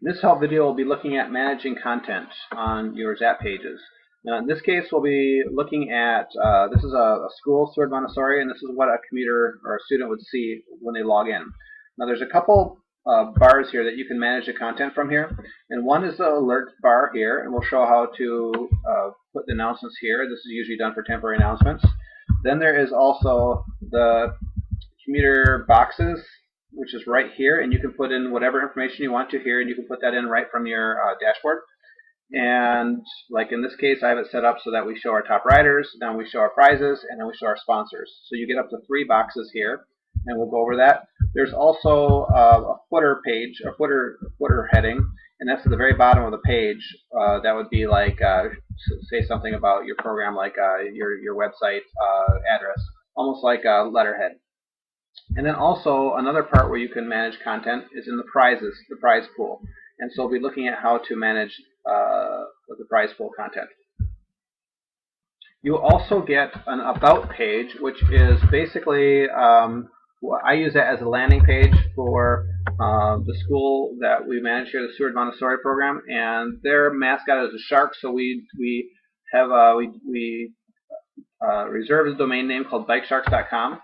In this help video, we'll be looking at managing content on your Zap pages. Now, in this case, we'll be looking at, this is a school, Seward Montessori, and this is what a commuter or a student would see when they log in. Now, there's a couple bars here that you can manage the content from here, and one is the alert bar here, and we'll show how to put the announcements here. This is usually done for temporary announcements. Then there is also the commuter boxes, which is right here, and you can put in whatever information you want to here, and you can put that in right from your dashboard. And like in this case, I have it set up so that we show our top riders, then we show our prizes, and then we show our sponsors. So you get up to 3 boxes here, and we'll go over that. There's also a footer page, a footer heading, and that's at the very bottom of the page. That would be like say something about your program, like your website address, almost like a letterhead. And then also another part where you can manage content is in the prizes, the prize pool. And so we'll be looking at how to manage the prize pool content. You'll also get an about page, which is basically, I use that as a landing page for the school that we manage here, the Seward Montessori program, and their mascot is a shark. So we have reserved a domain name called bikesharks.com.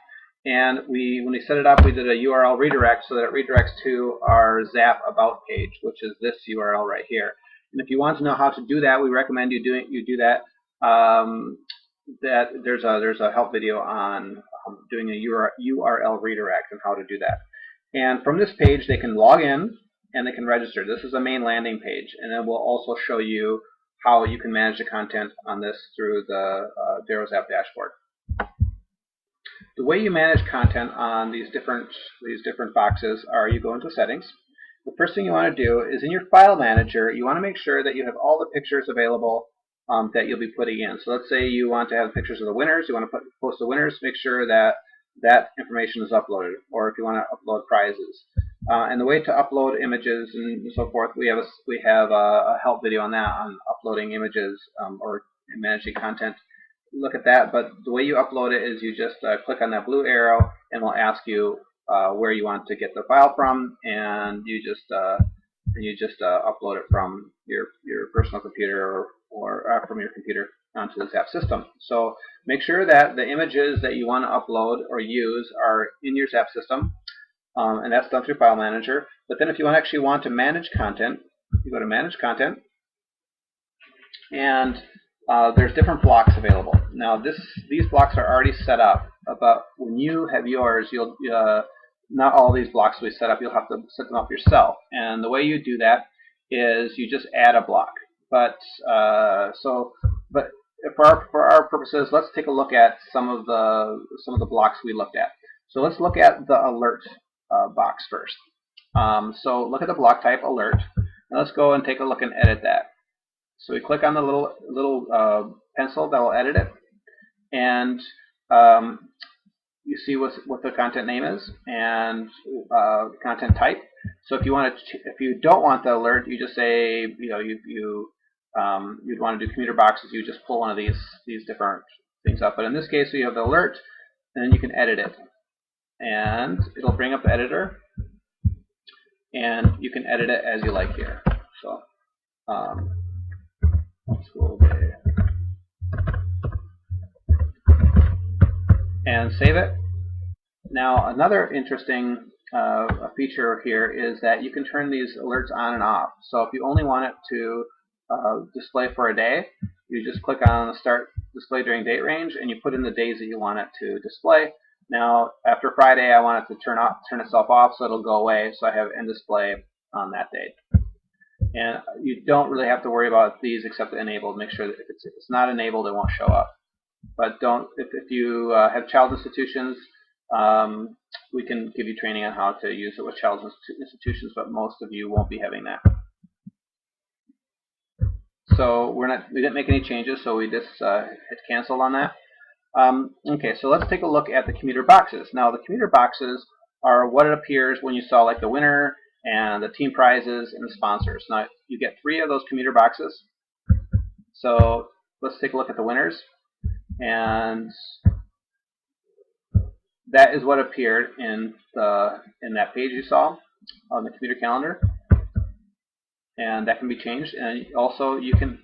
And when we set it up, we did a URL redirect so that it redirects to our Zap About page, which is this URL right here. And if you want to know how to do that, we recommend you do that. There's a help video on doing a URL redirect and how to do that. And from this page, they can log in and they can register. This is the main landing page, and then we'll also show you how you can manage the content on this through the DarrowZap dashboard. The way you manage content on these different boxes are you go into settings. The first thing you want to do is in your file manager, you want to make sure that you have all the pictures available that you'll be putting in. So let's say you want to have pictures of the winners, you want to post the winners, make sure that that information is uploaded, or if you want to upload prizes. And the way to upload images and so forth, we have a help video on that, on uploading images or managing content. Look at that, but the way you upload it is you just click on that blue arrow, and we'll ask you where you want to get the file from, and you just upload it from your personal computer or from your computer onto the Zap system. So make sure that the images that you want to upload or use are in your Zap system, and that's done through File Manager. But then if you actually want to manage content, you go to Manage Content, and there's different blocks available. Now these blocks are already set up, but when you have yours, you'll not all these blocks will be set up. You'll have to set them up yourself. And the way you do that is you just add a block. But for our purposes, let's take a look at some of the blocks we looked at. So let's look at the alert box first. So look at the block type alert, and let's go and take a look and edit that. So we click on the little pencil that will edit it, and you see what the content name is and content type. So if you don't want the alert, you just say you'd want to do commuter boxes. You just pull one of these different things up. But in this case, you have the alert, and then you can edit it, and it'll bring up the editor, and you can edit it as you like here. So. School day. And save it. Now another interesting feature here is that you can turn these alerts on and off. So if you only want it to display for a day, you just click on the Start Display During Date Range, and you put in the days that you want it to display. Now after Friday, I want it to turn itself off, so it'll go away. So I have End Display on that date. And you don't really have to worry about these except the enabled. Make sure that if it's not enabled, it won't show up. But if you have child institutions, we can give you training on how to use it with child institutions, but most of you won't be having that. So we didn't make any changes, so we just hit cancel on that. Okay, so let's take a look at the commuter boxes. Now the commuter boxes are what it appears when you saw like the winner and the team prizes and the sponsors. Now you get 3 of those commuter boxes. So let's take a look at the winners, and that is what appeared in that page you saw on the commuter calendar. and that can be changed. And also you can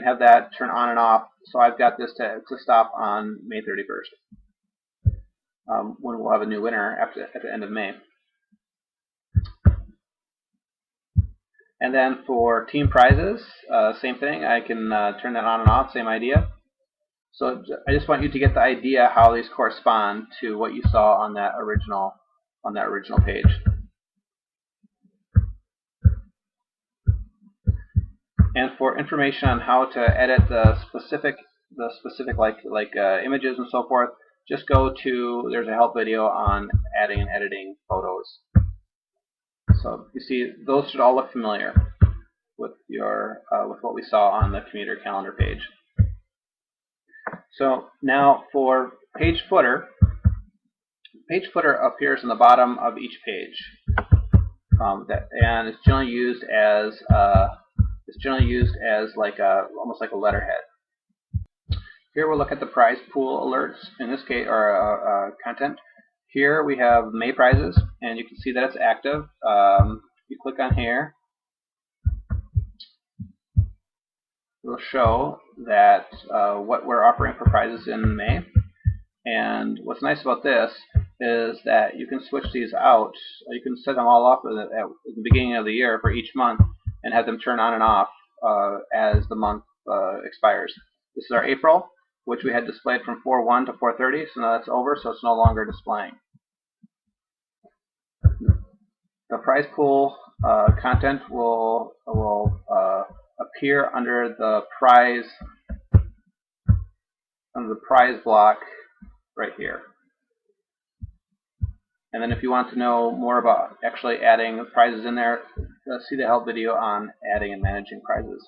have that turn on and off. So I've got this to stop on May 31st, when we'll have a new winner at the end of May. And then for team prizes, same thing. I can turn that on and off, same idea. So I just want you to get the idea how these correspond to what you saw on that original page. And for information on how to edit the specific like images and so forth, just go to, there's a help video on adding and editing photos. So you see, those should all look familiar with with what we saw on the commuter calendar page. So now for page footer. Page footer appears in the bottom of each page, and it's generally used as like almost like a letterhead. Here we'll look at the prize pool alerts. In this case, or content. Here we have May prizes, and you can see that it's active. You click on here, it'll show that what we're offering for prizes in May. And what's nice about this is that you can switch these out. You can set them all off at the beginning of the year for each month and have them turn on and off as the month expires. This is our April, which we had displayed from 4/1 to 4/30, so now that's over, so it's no longer displaying. The prize pool content will appear under the prize block right here. And then if you want to know more about actually adding prizes in there, see the help video on adding and managing prizes.